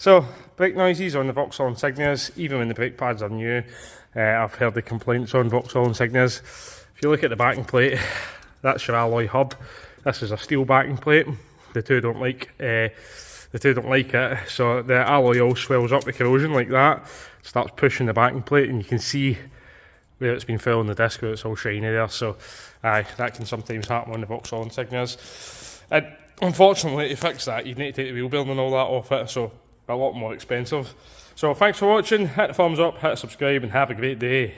So, brake noises on the Vauxhall Insignias, even when the brake pads are new, I've heard the complaints on Vauxhall Insignias. If you look at the backing plate, that's your alloy hub. This is a steel backing plate. The two don't like it, so the alloy all swells up with corrosion like that, starts pushing the backing plate, and you can see where it's been filling the disc, where it's all shiny there. So that can sometimes happen on the Vauxhall Insignias. And unfortunately, to fix that, you'd need to take the wheel bearing and all that off it, so a lot more expensive. So thanks for watching, hit the thumbs up, hit subscribe, and have a great day.